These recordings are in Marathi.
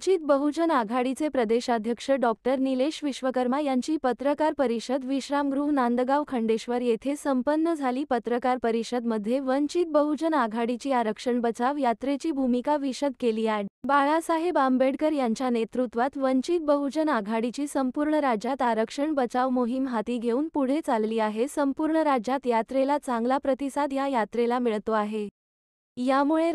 वंचित बहुजन आघाडीचे प्रदेशाध्यक्ष डॉक्टर निलेश विश्वकर्मा यांची पत्रकार परिषद विश्रामगृह नांदगाव खंडेश्वर येथे संपन्न झाली। पत्रकार परिषदमध्ये वंचित बहुजन आघाडीची आरक्षण बचाव यात्रेची भूमिका विशद केली आहे। बाळासाहेब आंबेडकर यांच्या नेतृत्वात वंचित बहुजन आघाडीची संपूर्ण राज्यात आरक्षण बचाव मोहीम हाती घेऊन पुढे चालली आहे। संपूर्ण राज्यात यात्रेला चांगला प्रतिसाद या यात्रेला मिळतो आहे। यामुळे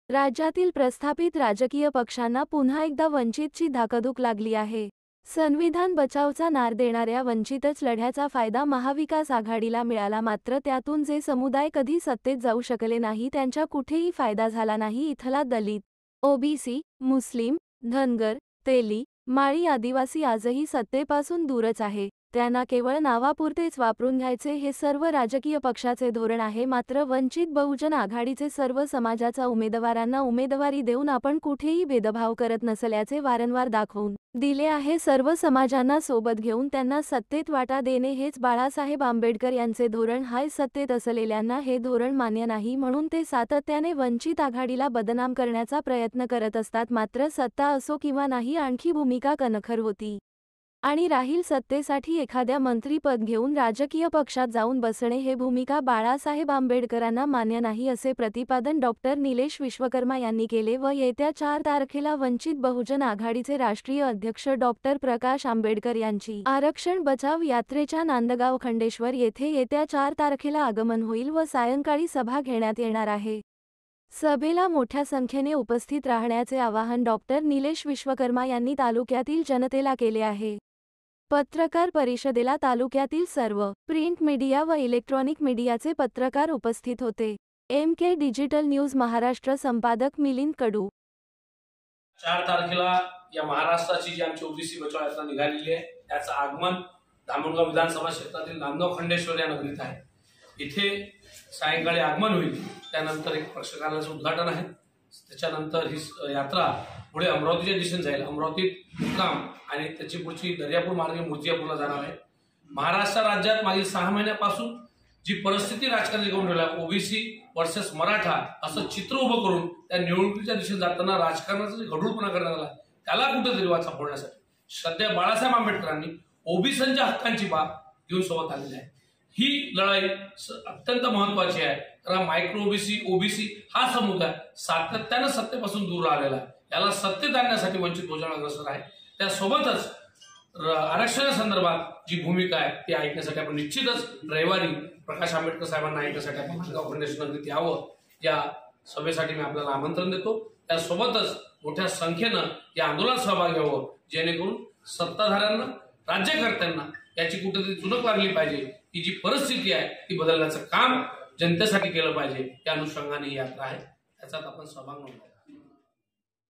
राज्यातील प्रस्थापित राजकीय पक्षांना पुन्हा एकदा वंचितची धाकधूक लागली आहे। संविधान बचावचा नार देणाऱ्या वंचितच लढ्याचा फायदा महाविकास आघाडीला मिळाला, मात्र त्यातून जे समुदाय कधी सत्तेत जाऊ शकले नाही त्यांचा कुठेही फायदा झाला नाही। इथला दलित, ओबीसी, मुस्लिम, धनगर, तेली, माळी आदिवासी आजही सत्तेपासून दूरच आहे। त्यांना केवळ नावापुरतेच वापरून घ्यायचे हे सर्व राजकीय पक्षाचे धोरण आहे। मात्र वंचित बहुजन आघाडीचे सर्व समाजाच्या उमेदवारांना उमेदवारी देऊन आपण कुठेही भेदभाव करत नसल्याचे वारंवार दाखवून दिले आहे। सर्व समाजांना सोबत घेऊन त्यांना सत्तेत वाटा देणे हेच बाळासाहेब आंबेडकर यांचे धोरण आहे। सत्तेत असलेल्यांना हे धोरण मान्य नाही म्हणून ते सातत्याने वंचित आघाडीला बदनाम करण्याचा प्रयत्न करत असतात। मात्र सत्ता असो किंवा नाही, आणखी भूमिका कणखर होती आणि राहील सत्तेसाठी एखाद्या मंत्रीपद घेऊन राजकीय पक्षात जाऊन बसणे हे भूमिका बाळासाहेब आंबेडकरांना मान्य नाही, असे प्रतिपादन डॉक्टर निलेश विश्वकर्मा यांनी केले व येत्या 4 तारखेला वंचित बहुजन आघाडीचे राष्ट्रीय अध्यक्ष डॉक्टर प्रकाश आंबेडकर यांची आरक्षण बचाव यात्रेच्या नांदगाव खंडेश्वर येथे येत्या 4 तारखेला आगमन होईल व सायंकाळी सभा घेण्यात येणार आहे। सभेला मोठ्या संख्येने उपस्थित राहण्याचे आवाहन डॉक्टर निलेश विश्वकर्मा यांनी तालुक्यातील जनतेला केले आहे। पत्रकार परिषदेला तालुक्यातील सर्व प्रिंट मीडिया व इलेक्ट्रॉनिक मीडियाचे पत्रकार उपस्थित होते। MK डिजिटल न्यूज महाराष्ट्र संपादक मिलिंद कडू। 4 तारखेला या महाराष्ट्राची जी आमची ओबीसी बचाव यात्रा निघालेली आहे त्याचं आगमन धामणगाव विधानसभा क्षेत्रातील नांदगाव खंडेश्वर या नगरीत आहे। इथे सायंकाळी आगमन होईल, त्यानंतर एक प्रक्षेपालयाचं उद्घाटन आहे, त्याच्यानंतर ही यात्रा पुढे अमरावतीच्या दिशेने जाईल। अमरावतीत मुक्काम आणि त्याची पुढची दर्यापूर मार्गे मूर्तिजापूरला जाणार आहे। महाराष्ट्र राज्यात मागील 6 महिन्यापासून जी परिस्थिती राजकारणी घेऊन ठेवला, ओबीसी वर्सेस मराठा असं चित्र उभं करून त्या निवडणुकीच्या दिशेने जाताना राजकारणाचा जे गढूळपणा करण्यात आला त्याला कुठेतरी वाचा फोडण्यासाठी सध्या बाळासाहेब आंबेडकरांनी ओबीसींच्या हक्कांची बाब घेऊन सोबत आलेली आहे। ही लढाई अत्यंत महत्वाची आहे, कारण मायक्रो ओबीसी हा समुदाय सातत्याने सत्तेपासून दूर राहिलेला आहे। याला सत्तेत आणण्यासाठी वंचित बहुजन अग्रसर आहे। त्यासोबतच आरक्षणासंदर्भात जी भूमिका आहे ती ऐकण्यासाठी आपण निश्चितच रविवारी प्रकाश आंबेडकर साहेबांना ऐकण्यासाठी आपण नांदगाव खंडेश्वर नगरीत यावं, या सभेसाठी मी आपल्याला आमंत्रण देतो। त्यासोबतच मोठ्या संख्येनं या आंदोलनात सहभागी व्हावं, जेणेकरून सत्ताधाऱ्यांना, राज्यकर्त्यांना याची कुठेतरी चुनक लागली पाहिजे। ही जी परिस्थिती आहे ती बदलण्याचं काम जनतेसाठी केलं पाहिजे, त्या अनुषंगाने ही यात्रा आहे, त्याच्यात आपण सहभाग नोंदवा।